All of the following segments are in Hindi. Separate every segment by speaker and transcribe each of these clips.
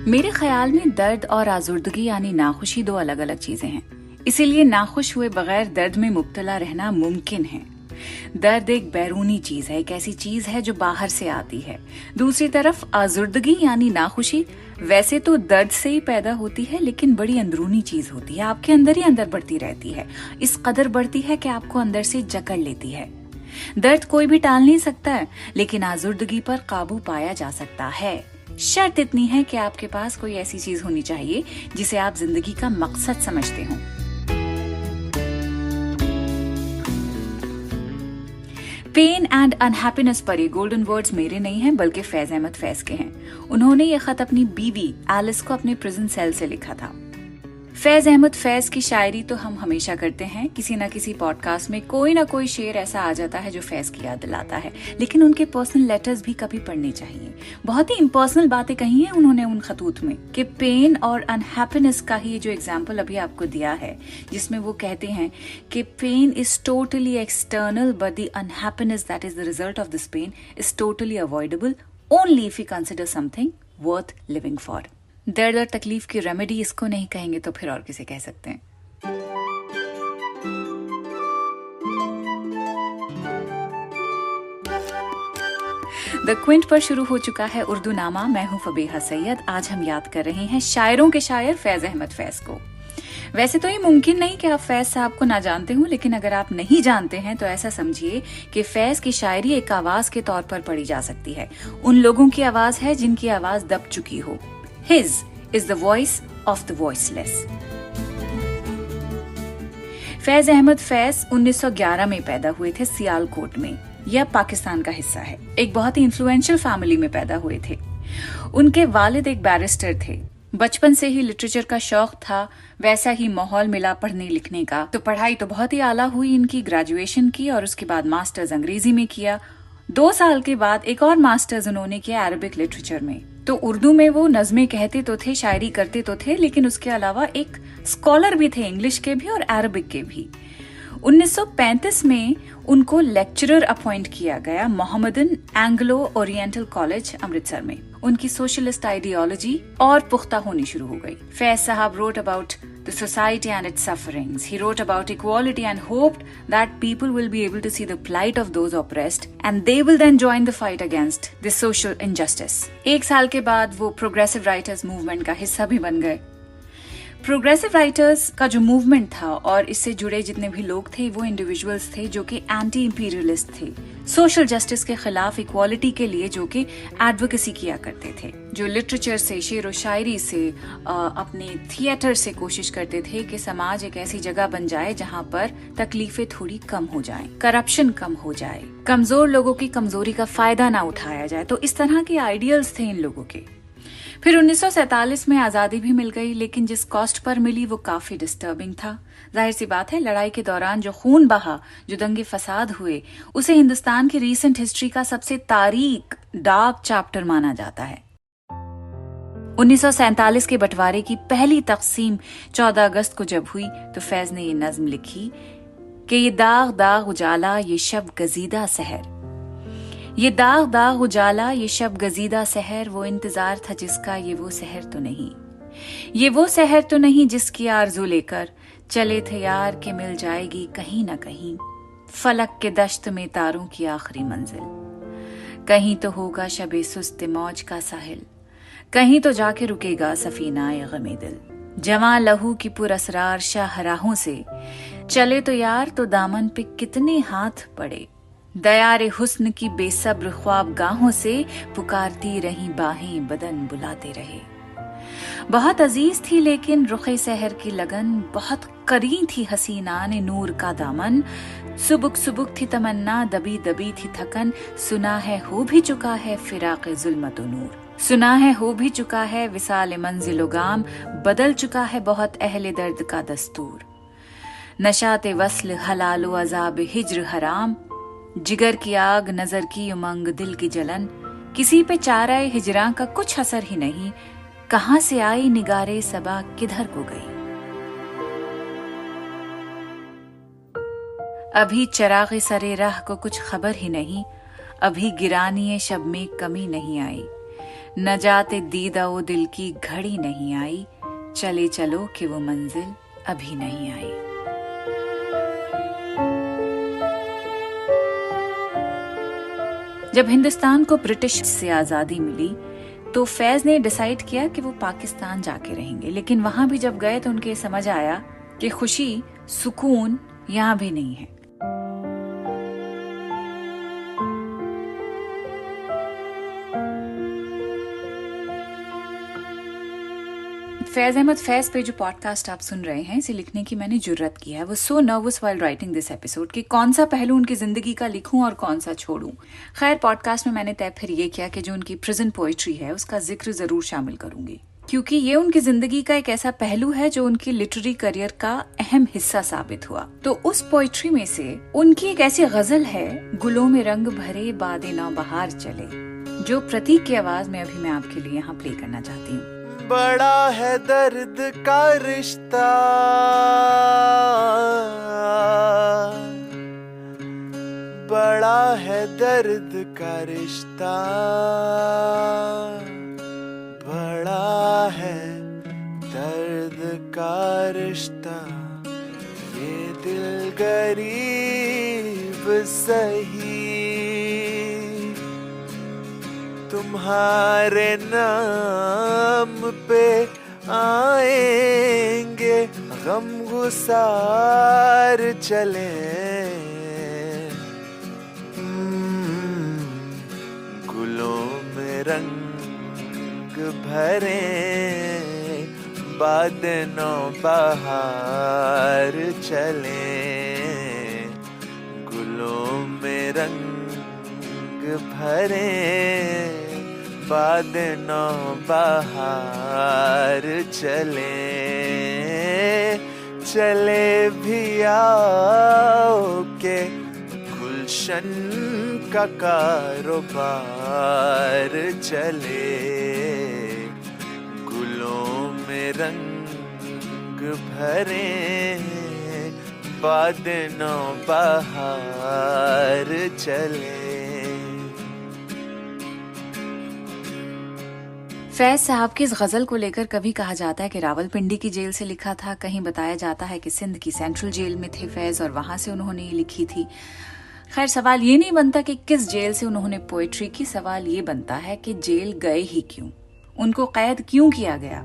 Speaker 1: मेरे ख्याल में दर्द और आजुर्दगी यानी नाखुशी दो अलग अलग चीजें हैं। इसीलिए नाखुश हुए बगैर दर्द में मुब्तला रहना मुमकिन है। दर्द एक बैरूनी चीज है, एक ऐसी चीज है जो बाहर से आती है। दूसरी तरफ आजुर्दगी यानी नाखुशी वैसे तो दर्द से ही पैदा होती है, लेकिन बड़ी अंदरूनी चीज होती है, आपके अंदर ही अंदर बढ़ती रहती है। इस कदर बढ़ती है कि आपको अंदर से जकड़ लेती है। दर्द कोई भी टाल नहीं सकता है, लेकिन आजुर्दगी पर काबू पाया जा सकता है। शर्त इतनी है कि आपके पास कोई ऐसी चीज होनी चाहिए जिसे आप जिंदगी का मकसद समझते हो। पेन एंड अनहैप्पीनेस पर ये गोल्डन वर्ड्स मेरे नहीं हैं, बल्कि फैज अहमद फैज के हैं। उन्होंने ये खत अपनी बीवी एलिस को अपने प्रिजन सेल से लिखा था। फैज अहमद फैज की शायरी तो हम हमेशा करते हैं। किसी ना किसी पॉडकास्ट में कोई ना कोई शेर ऐसा आ जाता है जो फैज की याद दिलाता है, लेकिन उनके पर्सनल लेटर्स भी कभी पढ़ने चाहिए। बहुत ही इम्पर्सनल बातें कही हैं उन्होंने उन खतूत में कि पेन और अनहैप्पीनेस का ही जो एग्जाम्पल अभी आपको दिया है, जिसमें वो कहते हैं कि pain is totally external but the unhappiness that is the result of this pain is totally avoidable only if you consider something worth living for. दर्द और तकलीफ की रेमेडी इसको नहीं कहेंगे तो फिर और किसे कह सकते हैं। द क्विंट पर शुरू हो चुका है उर्दू नामा। मैं हूं फबीहा सैयद। आज हम याद कर रहे हैं शायरों के शायर फैज अहमद फैज को। वैसे तो ये मुमकिन नहीं कि आप फैज साहब को ना जानते हो, लेकिन अगर आप नहीं जानते हैं तो ऐसा समझिए कि फैज की शायरी एक आवाज के तौर पर पढ़ी जा सकती है। उन लोगों की आवाज है जिनकी आवाज दब चुकी हो। His is the voice of the voiceless. Faiz Ahmed Faiz 1911 में पैदा हुए थे सियालकोट में। यह पाकिस्तान का हिस्सा है। एक बहुत ही इन्फ्लुएंशियल फैमिली में पैदा हुए थे। उनके वालिद एक बैरिस्टर थे। बचपन से ही लिटरेचर का शौक था, वैसा ही माहौल मिला पढ़ने लिखने का। तो पढ़ाई तो बहुत ही आला हुई इनकी। ग्रेजुएशन की और उसके बाद मास्टर्स अंग्रेजी में किया। 2 साल के बाद एक और मास्टर्स उन्होंने किया अरबिक लिटरेचर में। तो उर्दू में वो नज़में कहते तो थे, शायरी करते तो थे, लेकिन उसके अलावा एक स्कॉलर भी थे, इंग्लिश के भी और अरबिक के भी। 1935 में उनको लेक्चरर अपॉइंट किया गया Mohammedan Anglo oriental college Amritsar में। उनकी सोशलिस्ट आइडियोलॉजी और पुख्ता होनी शुरू हो गई। फैज साहब wrote about the society and its sufferings. He wrote about equality and hoped that people will be able to see the plight of those oppressed and they will then join the fight against this social injustice. 1 साल के बाद वो प्रोग्रेसिव राइटर्स मूवमेंट का हिस्सा भी बन गए। प्रोग्रेसिव राइटर्स का जो मूवमेंट था और इससे जुड़े जितने भी लोग थे वो इंडिविजुअल्स थे जो कि एंटी इंपीरियलिस्ट थे, सोशल जस्टिस के खिलाफ, इक्वालिटी के लिए जो कि एडवोकेसी किया करते थे, जो लिटरेचर से, शेर व शायरी से, अपने थिएटर से कोशिश करते थे कि समाज एक ऐसी जगह बन जाए जहां पर तकलीफें थोड़ी कम हो जाएं, करप्शन कम हो जाए, कमजोर लोगों की कमजोरी का फायदा ना उठाया जाए। तो इस तरह के आइडियल्स थे इन लोगों के। फिर 1947 में आजादी भी मिल गई, लेकिन जिस कॉस्ट पर मिली वो काफी डिस्टर्बिंग था। जाहिर सी बात है, लड़ाई के दौरान जो खून बहा, जो दंगे फसाद हुए, उसे हिंदुस्तान की रीसेंट हिस्ट्री का सबसे तारीक डार्क चैप्टर माना जाता है। 1947 के बंटवारे की पहली तकसीम 14 अगस्त को जब हुई तो फैज ने ये नज्म लिखी कि ये दाग दाग उजाला, ये शब गजीदा सहर, ये दाग दाग उजाला, ये शब गजीदा सहर, वो इंतजार था जिसका, ये वो सहर तो नहीं, ये वो सहर तो नहीं जिसकी आरज़ू लेकर चले थे यार के मिल जाएगी कहीं ना कहीं, फलक के दश्त में तारों की आखिरी मंजिल, कहीं तो होगा शबे सुस्त मौज का साहिल, कहीं तो जाके रुकेगा सफीना गमे दिल, जवां लहू की पुरअसरार शाहराहों से चले तो यार, तो दामन पे कितने हाथ पड़े, दयारे हुस्न की बेसब्र ख्वाब गाहों से पुकारती रही बाहें बदन बुलाते रहे। बहुत अजीज थी लेकिन रुखे सहर की लगन, बहुत करीं थी हसीना ने नूर का दामन, सुबुक सुबुक थी तमन्ना, दबी दबी थी थकन, सुना है हो भी चुका है फिराक़े ज़ुल्मत व नूर, सुना है हो भी चुका है विसाल मंजिल गाम, बदल चुका है बहुत अहले दर्द का दस्तूर, नशाते वस्ल हलाल व अज़ाब हिज्र हराम, जिगर की आग, नजर की उमंग, दिल की जलन, किसी पे चाराए हिजरा का कुछ असर ही नहीं, कहां से आई निगारे सबा किधर को गई, अभी चराग़े सरे राह को कुछ खबर ही नहीं, अभी गिरानिए शब में कमी नहीं आई, न जाते दीदा वो दिल की घड़ी नहीं आई, चले चलो कि वो मंजिल अभी नहीं आई। जब हिंदुस्तान को ब्रिटिश से आजादी मिली तो फैज ने डिसाइड किया कि वो पाकिस्तान जाके रहेंगे, लेकिन वहां भी जब गए तो उनके समझ आया कि खुशी, सुकून यहाँ भी नहीं है। फैज अहमद फैज पे जो पॉडकास्ट आप सुन रहे हैं, इसे लिखने की मैंने जुर्रत की है। वो so nervous while writing this episode कि कौन सा पहलू उनकी जिंदगी का लिखूं और कौन सा छोड़ूं। खैर, पॉडकास्ट में मैंने तय फिर ये किया कि जो उनकी प्रिजन पोइट्री है उसका जिक्र जरूर शामिल करूंगी, क्योंकि ये उनकी जिंदगी का एक ऐसा पहलू है जो उनकी लिटरेरी करियर का अहम हिस्सा साबित हुआ। तो उस पोइट्री में से उनकी एक ऐसी गजल है, गुलों में रंग भरे बादे नौ बहार चले, जो प्रतीक की आवाज में अभी मैं आपके लिए यहाँ प्ले करना चाहती हूँ।
Speaker 2: बड़ा है दर्द का रिश्ता, बड़ा है दर्द का रिश्ता, बड़ा है दर्द का रिश्ता, ये दिल गरीब सही, तुम्हारे नाम पे आएंगे गम गुसार चले, गुलों में रंग भरे बादनों बहार चले, गुलों में रंग भरे बादनों बहार चले, चले भी आओ के गुलशन का कारोबार चले, गुलों में रंग भरे बादनों बहार चले।
Speaker 1: फैज साहब की इस गजल को लेकर कभी कहा जाता है कि रावलपिंडी की जेल से लिखा था, कहीं बताया जाता है कि सिंध की सेंट्रल जेल में थे फैज और वहां से उन्होंने ये लिखी थी। खैर, सवाल ये नहीं बनता कि किस जेल से उन्होंने पोएट्री की, सवाल ये बनता है कि जेल गए ही क्यों, उनको कैद क्यों किया गया।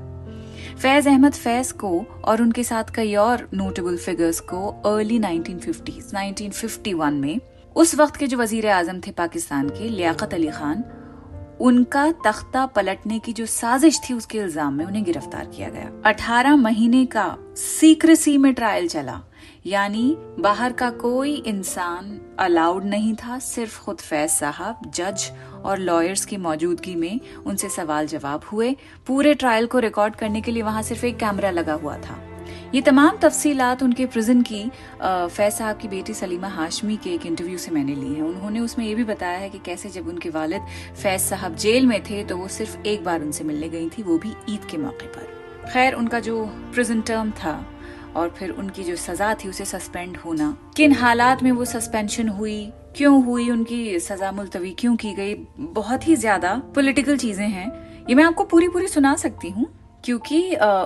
Speaker 1: फैज अहमद फैज को और उनके साथ कई और नोटेबल फिगर्स को अर्ली 1950s 1951 में उस वक्त के जो वजीर आजम थे पाकिस्तान के, लियाकत अली खान, उनका तख्ता पलटने की जो साजिश थी उसके इल्जाम में उन्हें गिरफ्तार किया गया। 18 महीने का सीक्रेसी में ट्रायल चला, यानी बाहर का कोई इंसान अलाउड नहीं था, सिर्फ खुद फैज साहब, जज और लॉयर्स की मौजूदगी में उनसे सवाल जवाब हुए। पूरे ट्रायल को रिकॉर्ड करने के लिए वहां सिर्फ एक कैमरा लगा हुआ था। ये तमाम तफसीलात उनके प्रिजन की फैज साहब की बेटी सलीमा हाशमी के एक इंटरव्यू से मैंने ली है। उन्होंने उसमें ये भी बताया है कि कैसे जब उनके वालिद फैज साहब जेल में थे तो वो सिर्फ एक बार उनसे मिलने गई थी, वो भी ईद के मौके पर। खैर, उनका जो प्रिजन टर्म था और फिर उनकी जो सजा थी उसे सस्पेंड होना, किन हालात में वो सस्पेंशन हुई, क्यों हुई, उनकी सजा मुलतवी क्यों की गई, बहुत ही ज्यादा पॉलिटिकल चीजें हैं। ये मैं आपको पूरी सुना सकती हूँ क्योंकि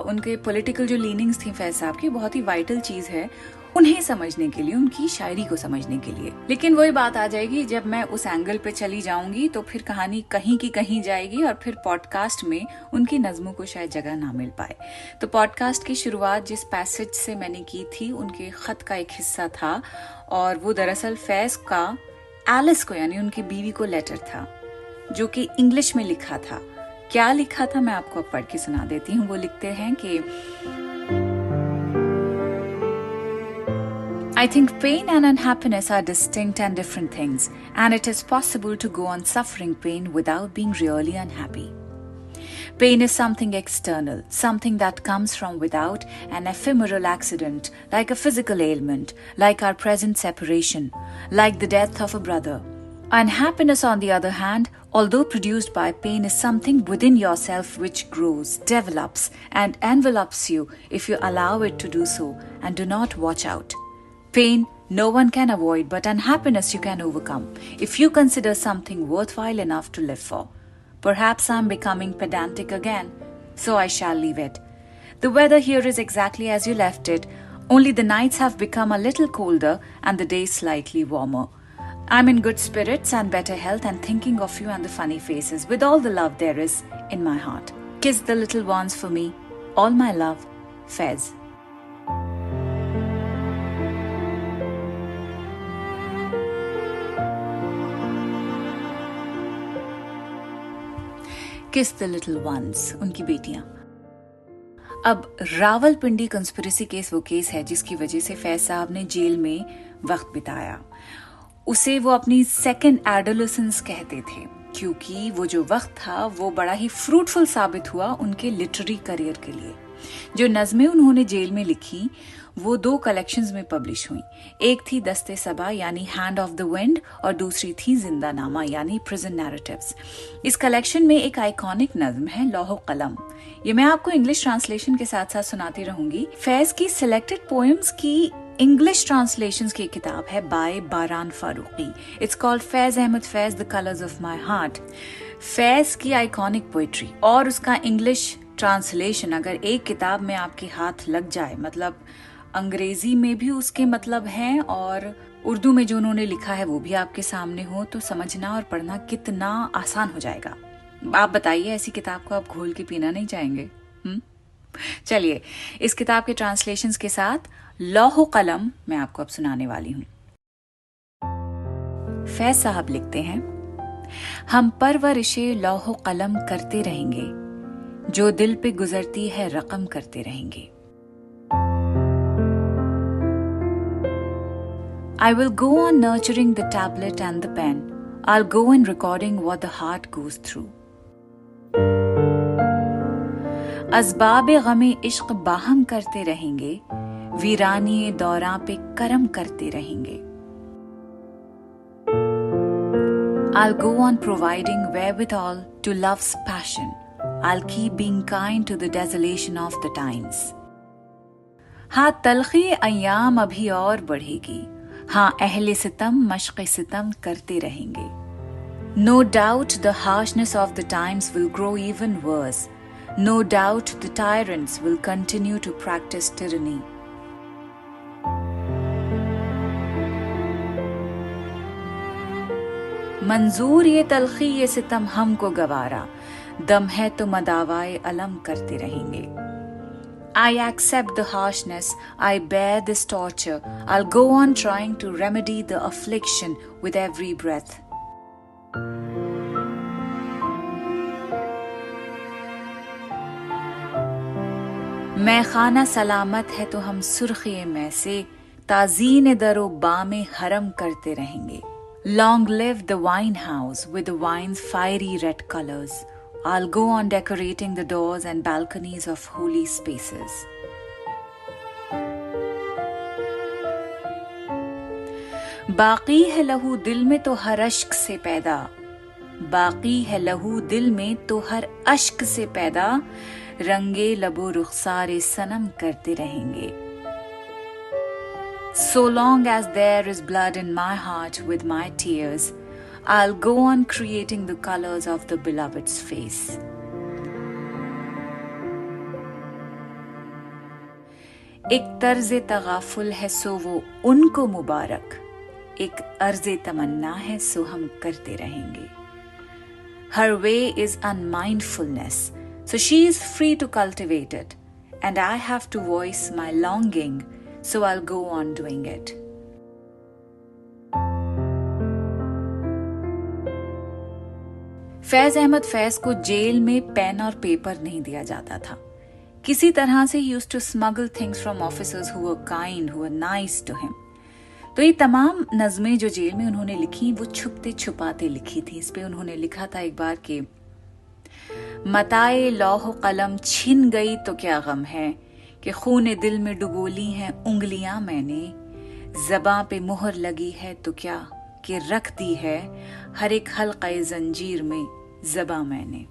Speaker 1: उनके पॉलिटिकल जो लीनिंग्स थी फैज साहब की, बहुत ही वाइटल चीज है उन्हें समझने के लिए, उनकी शायरी को समझने के लिए। लेकिन वही बात आ जाएगी, जब मैं उस एंगल पे चली जाऊंगी तो फिर कहानी कहीं की कहीं जाएगी और फिर पॉडकास्ट में उनकी नज्मों को शायद जगह ना मिल पाए। तो पॉडकास्ट की शुरुआत जिस पैसेज से मैंने की थी, उनके खत का एक हिस्सा था और वो दरअसल फैज का एलिस को, यानी उनकी बीवी को लेटर था, जो कि इंग्लिश में लिखा था। क्या लिखा था मैं आपको अब पढ़ के सुना देती हूँ। वो लिखते हैं कि I think pain and unhappiness are distinct and different things, and it is possible to go on suffering pain without being really unhappy. Pain is something external, something that comes from without, an ephemeral accident, like a physical ailment, like our present separation, like the death of a brother. Unhappiness, on the other hand, although produced by pain, is something within yourself which grows, develops, and envelops you if you allow it to do so and do not watch out. Pain No one can avoid, but unhappiness you can overcome if you consider something worthwhile enough to live for. Perhaps I'm becoming pedantic again, so I shall leave it. The weather here is exactly as you left it, only the nights have become a little colder and the days slightly warmer. I'm in good spirits and better health and thinking of you and the funny faces with all the love there is in my heart. Kiss the little ones for me. All my love, Fez. किस द लिटिल वंस, उनकी बेटियां। अब रावलपिंडी कंस्पिरेसी केस वो केस है जिसकी वजह से फैज साहब ने जेल में वक्त बिताया। उसे वो अपनी सेकेंड एडोलेसेंस कहते थे, क्योंकि वो जो वक्त था वो बड़ा ही फ्रूटफुल साबित हुआ उनके लिटरेरी करियर के लिए। जो नज़में उन्होंने जेल में लिखी वो 2 कलेक्शंस में पब्लिश हुई। एक थी दस्ते सबा यानी हैंड ऑफ द विंड और दूसरी थी जिंदा नामा यानी प्रिजन नैरेटिव्स। इस कलेक्शन में एक आइकॉनिक नज्म है लौह कलम। ये मैं आपको इंग्लिश ट्रांसलेशन के साथ साथ सुनाती रहूंगी। फैज की सिलेक्टेड पोएम्स की इंग्लिश ट्रांसलेशंस की किताब है by Baran Farooqui. It's called Faiz Ahmed Faiz the colours of my heart. Faiz की आइकॉनिक पोएट्री और उसका इंग्लिश ट्रांसलेशन अगर एक किताब में आपके हाथ लग जाए, मतलब अंग्रेजी में भी उसके मतलब हैं और उर्दू में जो उन्होंने लिखा है वो भी आपके सामने हो, तो समझना और पढ़ना कितना आसान हो जाएगा। आप बताइए, ऐसी किताब को आप घोल के पीना नहीं चाहेंगे? चलिए, इस किताब के ट्रांसलेशंस के साथ लौह कलम मैं आपको अब सुनाने वाली हूं। फैज साहब लिखते हैं, हम परवरिशे लौह कलम करते रहेंगे, जो दिल पे गुजरती है रकम करते रहेंगे। I will go on nurturing the tablet and the pen. I'll go on recording what the heart goes through. Asbabe गमे इश्क बाहम करते रहेंगे, वीरानी दौरा पे करम करते रहेंगे। I'll go on providing wherewithal to love's passion. I'll keep being kind to the desolation of the times. हाँ तलखी अय्याम अभी और बढ़ेगी, हाँ अहले सितम मश्क़ सितम करते रहेंगे। No doubt the harshness of the times will grow even worse. No doubt the tyrants will continue to practice tyranny. मंजूर ये तलखी ये सितम हमको गवारा, दम है तो मदावाए अलम करते रहेंगे। I accept the harshness, I bear this torture, I'll go on trying to remedy the affliction with every breath. मैं खाना सलामत है तो हम सुर्खी में से ताज़ीन दरो बामे हरम करते रहेंगे। Long live the wine house with the wine's fiery red colors. I'll go on decorating the doors and balconies of holy spaces. बाकी है लहू दिल में तो हर अश्क से पैदा, बाकी है लहू दिल में तो हर अश्क से पैदा, रंगे लबो रुखसारे सनम करते रहेंगे। So long as there is blood in my heart with my tears, I'll go on creating the colors of the beloved's face. एक तर्ज़े तगाफुल है सो वो उनको मुबारक, एक अर्ज़े तमन्ना है सो हम करते रहेंगे। Her way is unmindfulness, so she is free to cultivate it, and I have to voice my longing, so I'll go on doing it. Faiz Ahmed Faiz को जेल में पेन और पेपर नहीं दिया जाता था। किसी तरह से he used to smuggle things from officers who were kind, who were nice to him. तो ये तमाम नज़में जो जेल में उन्होंने लिखी वो छुपते छुपाते लिखी थी। इस पे उन्होंने लिखा था एक बार कि मताए लौह कलम छिन गई तो क्या गम है, कि खून दिल में डुबोली हैं उंगलियां मैंने, ज़बां पे मुहर लगी है तो क्या, कि रख दी है हर एक हल्क़े जंजीर में ज़बां मैंने।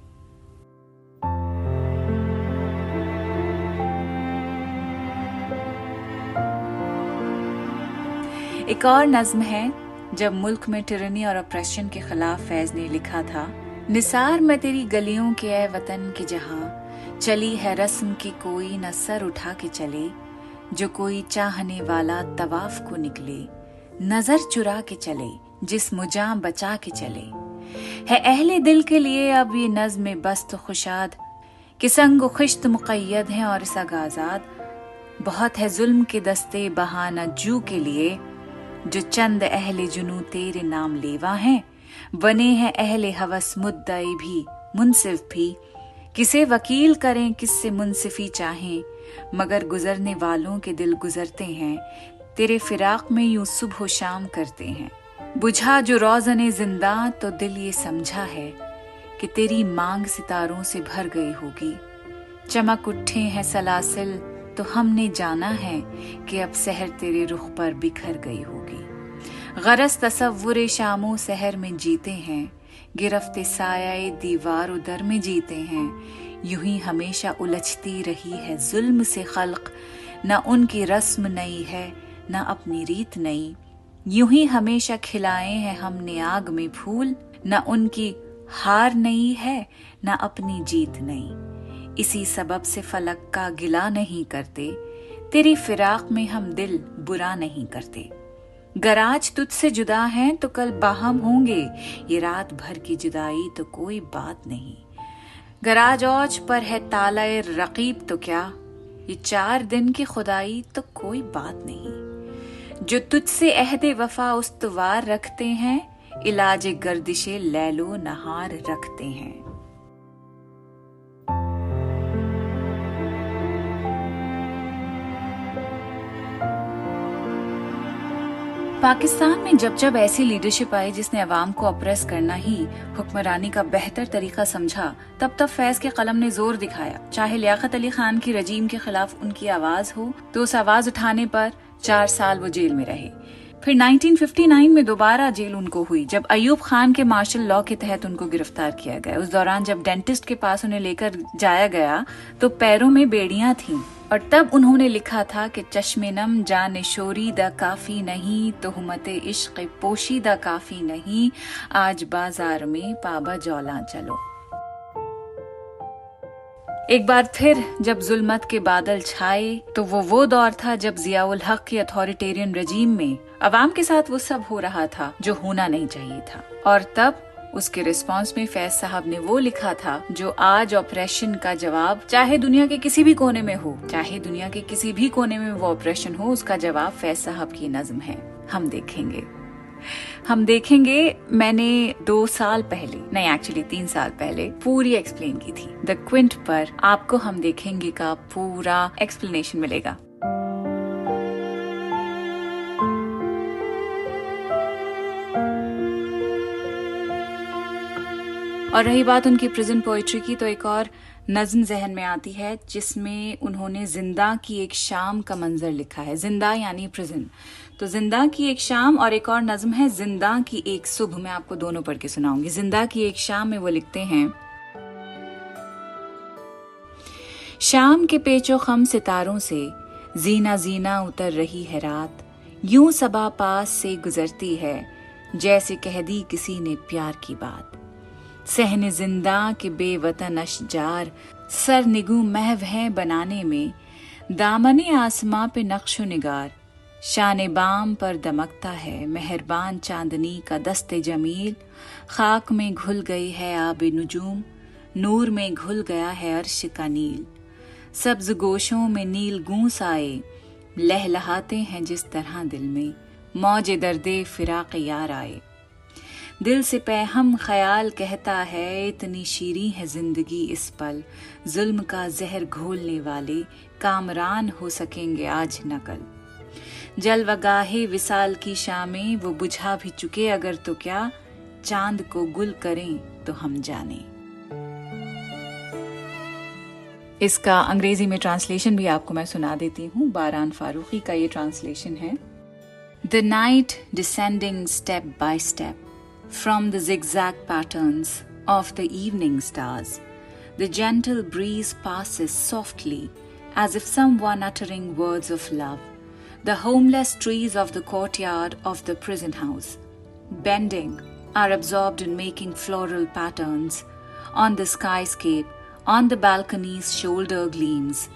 Speaker 1: एक और नज्म है, जब मुल्क में टिरनी और ऑप्रेशन के खिलाफ फैज ने लिखा था, निसार मैं तेरी गलियों के ए वतन की जहां, चली है रस्म की कोई न सर उठा के चले, जो कोई चाहने वाला तवाफ को निकले, नजर चुरा के चले, जिस मुजां बचा के चले। है अहले दिल के लिए अब ये नज्म बस्त खुशाद, कि संग खिश्त मुक़य्यद हैं और सग आज़ाद। बहुत है जुल्म के दस्ते बहाना जू के लिए, जो चंद अहले जुनू तेरे नाम लेवा हैं। बने हैं अहले हवस मुद्दई भी मुनसिफ भी, किसे वकील करें किससे मुनसिफी चाहें, मगर गुजरने वालों के दिल गुजरते हैं, तेरे फिराक में यूं सुबह शाम करते हैं। बुझा जो रोज़ने जिंदा तो दिल ये समझा है, कि तेरी मांग सितारों से भर गई होगी। चमक उठे हैं सलासिल तो हमने जाना है, कि अब सहर तेरे रुख पर बिखर गई होगी। गरज तसव्वुर शामो सहर में जीते हैं, गिरफ्ते साया दीवार उदर में जीते हैं। यूं ही हमेशा उलझती रही है जुल्म से खल्क, न उनकी रस्म नई है न अपनी रीत नई। यूं ही हमेशा खिलाए हैं हमने आग में फूल, न उनकी हार नई है न अपनी जीत नई। इसी सबब से फलक का गिला नहीं करते, तेरी फिराक में हम दिल बुरा नहीं करते। गर आज तुझसे जुदा हैं तो कल बाहम होंगे, ये रात भर की जुदाई तो कोई बात नहीं। गर आज औज पर है ताला रकीब तो क्या, ये 4 दिन की खुदाई तो कोई बात नहीं। जो तुझसे अहदे वफा उस्तवार रखते हैं, इलाज गर्दिशे लैलो नहार रखते हैं। पाकिस्तान में जब जब ऐसी लीडरशिप आई जिसने अवाम को ऑप्रेस करना ही हुक्मरानी का बेहतर तरीका समझा, तब तब फैज के कलम ने जोर दिखाया। चाहे लियाकत अली खान की रजीम के खिलाफ उनकी आवाज हो, तो उस आवाज उठाने पर 4 साल वो जेल में रहे। फिर 1959 में दोबारा जेल उनको हुई, जब अयूब खान के मार्शल लॉ के तहत उनको गिरफ्तार किया गया। उस दौरान जब डेंटिस्ट के पास उन्हें लेकर जाया गया तो पैरों में बेड़ियां थीं, और तब उन्होंने लिखा था कि चश्मे नम जान शोरी दा काफी नहीं, तुहमते इश्क पोशी दा काफी नहीं, आज बाजार में पाबा जौला चलो। एक बार फिर जब जुल्मत के बादल छाए, तो वो दौर था जब जियाउल हक की अथॉरिटेरियन रजीम में अवाम के साथ वो सब हो रहा था जो होना नहीं चाहिए था। और तब उसके रिस्पांस में फैज साहब ने वो लिखा था जो आज ऑपरेशन का जवाब, चाहे दुनिया के किसी भी कोने में हो, चाहे दुनिया के किसी भी कोने में वो ऑपरेशन हो, उसका जवाब फैज साहब की नज्म है। हम देखेंगे मैंने 2 साल पहले, नहीं एक्चुअली 3 साल पहले पूरी एक्सप्लेन की थी। द क्विंट पर आपको हम देखेंगे का पूरा एक्सप्लेनेशन मिलेगा। और रही बात उनकी प्रिजन पोएट्री की, तो एक और नज्म जहन में आती है जिसमें उन्होंने जिंदा की एक शाम का मंजर लिखा है। जिंदा यानी प्रिजन, तो जिंदा की एक शाम, और एक और नज्म है जिंदा की एक सुबह। मैं आपको दोनों पढ़ के सुनाऊंगी। जिंदा की एक शाम में वो लिखते हैं, शाम के पेचो खम सितारों से जीना जीना उतर रही है रात, यूं सबा पास से गुजरती है जैसे कह दी किसी ने प्यार की बात। सहने जिंदा के बेवतन अशजार सर निगू महव हैं बनाने में, दामने आसमां पे नक्शो निगार शाने बाम पर दमकता है मेहरबान चांदनी का दस्ते जमील। खाक में घुल गई है आब नुजूम, नूर में घुल गया है अर्श का नील। सब्ज गोशों में नील गूंस आए, लहलहाते हैं जिस तरह दिल में, मौजे दर्दे फिराक यार आए। दिल से पैहम ख्याल कहता है इतनी शीरीं है जिंदगी इस पल, जुल्म का जहर घोलने वाले कामरान हो सकेंगे आज न कल। जलवगाहे विसाल की शामें वो बुझा भी चुके अगर तो क्या, चांद को गुल करें तो हम जाने। इसका अंग्रेजी में ट्रांसलेशन भी आपको मैं सुना देती हूँ। बारान फारूकी का ये ट्रांसलेशन है। The night descending step by step from the zigzag patterns of the evening stars, the gentle breeze passes softly as if someone uttering words of love. The homeless trees of the courtyard of the prison house, bending, are absorbed in making floral patterns. On the skyscape, on the balcony's shoulder gleams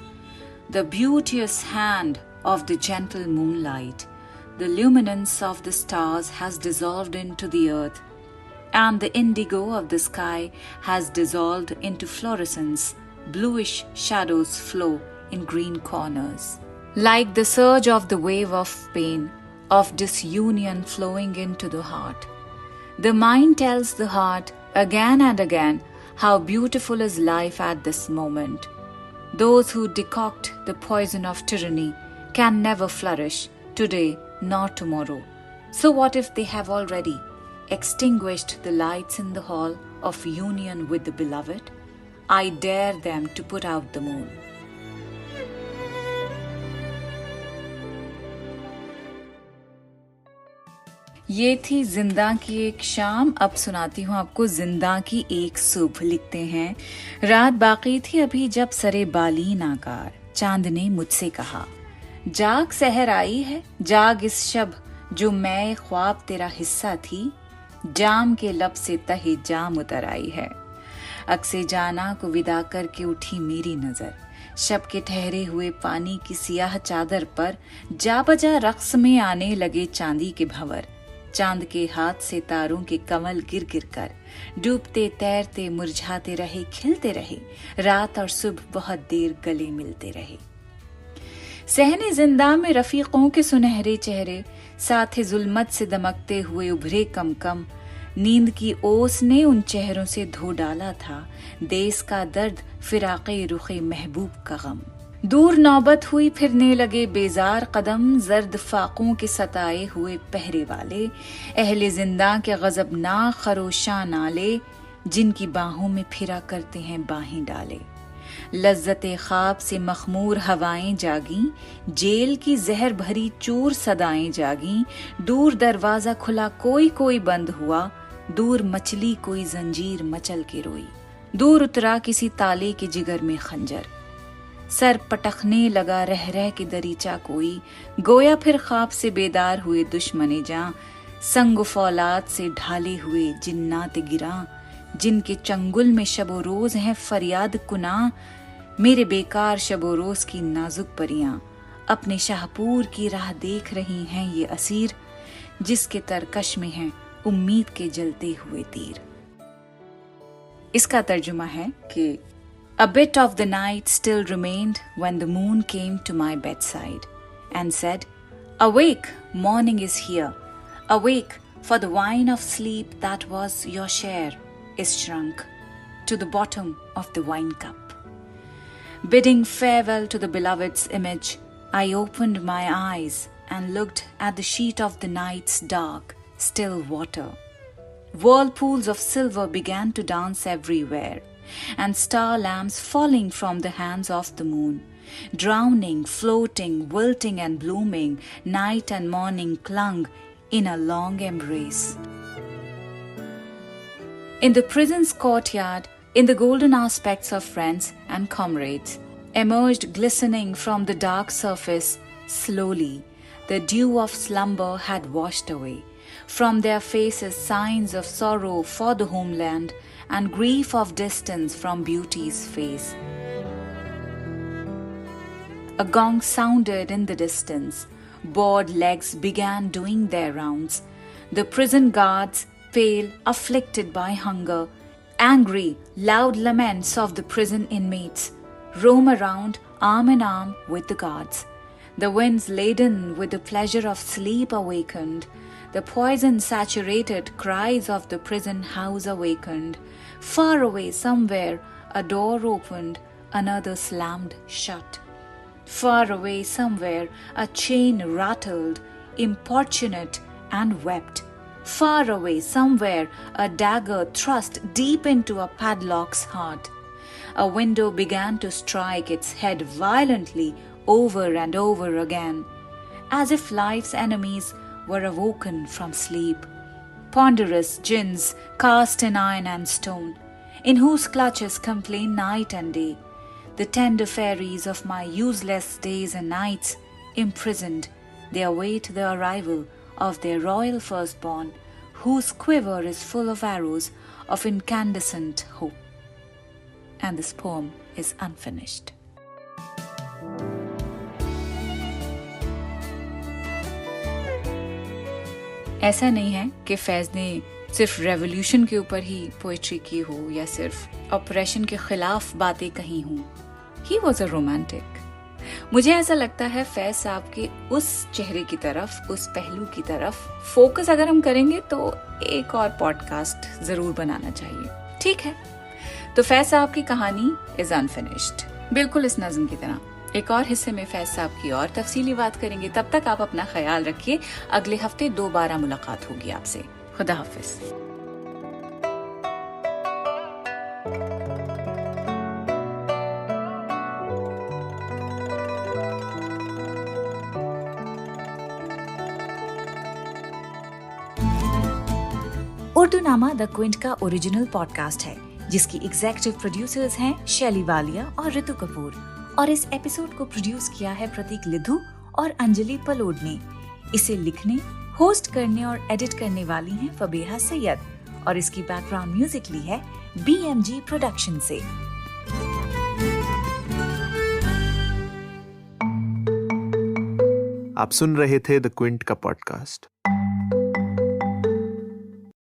Speaker 1: the beauteous hand of the gentle moonlight. The luminance of the stars has dissolved into the earth, and the indigo of the sky has dissolved into fluorescence. Bluish shadows flow in green corners. Like the surge of the wave of pain, of disunion flowing into the heart. The mind tells the heart again and again how beautiful is life at this moment. Those who decoct the poison of tyranny can never flourish today nor tomorrow. So what if they have already extinguished the lights in the hall of union with the beloved? I dare them to put out the moon. ये थी जिंदा की एक शाम। अब सुनाती हूँ आपको जिंदा की एक सुबह। लिखते हैं, रात बाकी थी अभी जब सरे बालीन आकार चांद ने मुझसे कहा, जाग सहर आई है, जाग इस शब जो मैं ख्वाब तेरा हिस्सा थी, जाम के लब से तहे जाम उतर आई है। अक्से जाना को विदा करके उठी मेरी नजर, शब के ठहरे हुए पानी की सियाह चादर पर जा बजा रक्स में आने लगे चांदी के भंवर। चांद के हाथ से तारों के कमल गिर गिर कर डूबते तैरते मुरझाते रहे, खिलते रहे, रात और सुबह बहुत देर गले मिलते रहे। सहने जिंदा में रफीकों के सुनहरे चेहरे, साथ जुल्मत से दमकते हुए उभरे कम कम। नींद की ओस ने उन चेहरों से धो डाला था देश का दर्द, फिराक़े रुखे महबूब का गम। दूर नौबत हुई फिरने लगे बेजार कदम, जर्द फाकों के सताए हुए पहरे वाले, अहले जिंदा के गजबनाक खरोशा नाले, जिनकी बाहों में फिरा करते हैं बाहें डाले। लज्जते ख्वाब से मखमूर हवाएं जागी, जेल की जहर भरी चूर सदाएं जागी। दूर दरवाजा खुला कोई कोई बंद हुआ, दूर मचली कोई जंजीर मचल के रोई। दूर उतरा किसी ताले के जिगर में खंजर, सर पटखने लगा रह रह के दरीचा कोई। गोया फिर ख्वाब से बेदार हुए दुश्मने जां, संग फौलाद से ढाले हुए जिन्नात गिरा, जिनके चंगुल में शबो रोज है फरियाद कुना। मेरे बेकार शबो रोज की नाजुक परियां अपने शाहपूर की राह देख रही हैं ये असीर, जिसके तरकश में है उम्मीद के जलते हुए तीर। इसका तर्जुमा है कि A bit of the night still remained when the moon came to my bedside and said, awake, morning is here. Awake, for the wine of sleep that was your share is shrunk to the bottom of the wine cup. Bidding farewell to the beloved's image, I opened my eyes and looked at the sheet of the night's dark, still water. Whirlpools of silver began to dance everywhere, and star lamps falling from the hands of the moon, drowning, floating, wilting and blooming, night and morning clung in a long embrace. In the prison's courtyard, in the golden aspects of friends and comrades, emerged glistening from the dark surface slowly, the dew of slumber had washed away. From their faces signs of sorrow for the homeland and grief of distance from beauty's face. A gong sounded in the distance. Bored legs began doing their rounds. The prison guards, pale, afflicted by hunger, angry, loud laments of the prison inmates, roam around arm in arm with the guards. The winds laden with the pleasure of sleep awakened. The poison-saturated cries of the prison house awakened. Far away somewhere a door opened, another slammed shut. Far away somewhere a chain rattled, importunate and wept. Far away somewhere a dagger thrust deep into a padlock's heart. A window began to strike its head violently over and over again, as if life's enemies were awoken from sleep. Ponderous jinns cast in iron and stone, in whose clutches complain night and day, the tender fairies of my useless days and nights, imprisoned, they await the arrival of their royal firstborn, whose quiver is full of arrows of incandescent hope. And this poem is unfinished. ऐसा नहीं है कि फैज ने सिर्फ रेवोल्यूशन के ऊपर ही पोएट्री की हो या सिर्फ ऑपरेशन के खिलाफ बातें कही हों. He was a romantic. मुझे ऐसा लगता है फैज साहब के उस चेहरे की तरफ, उस पहलू की तरफ फोकस अगर हम करेंगे तो एक और पॉडकास्ट जरूर बनाना चाहिए. ठीक है, तो फैज साहब की कहानी इज अनफिनिश्ड, बिल्कुल इस नज़्म की तरह. एक और हिस्से में फैज साहब की और तफसीली बात करेंगे. तब तक आप अपना ख्याल रखिए. अगले हफ्ते दोबारा मुलाकात होगी आपसे. खुदा हाफिज. उर्दू नामा द क्विंट का ओरिजिनल पॉडकास्ट है, जिसकी एग्जीक्यूटिव प्रोड्यूसर्स हैं शैली वालिया और ऋतु कपूर, और इस एपिसोड को प्रोड्यूस किया है प्रतीक लिधु और अंजलि पलोड ने. इसे लिखने, होस्ट करने और एडिट करने वाली हैं फबीहा सैयद, और इसकी बैकग्राउंड म्यूजिक ली है BMG प्रोडक्शन से.
Speaker 2: आप सुन रहे थे द क्विंट का पॉडकास्ट.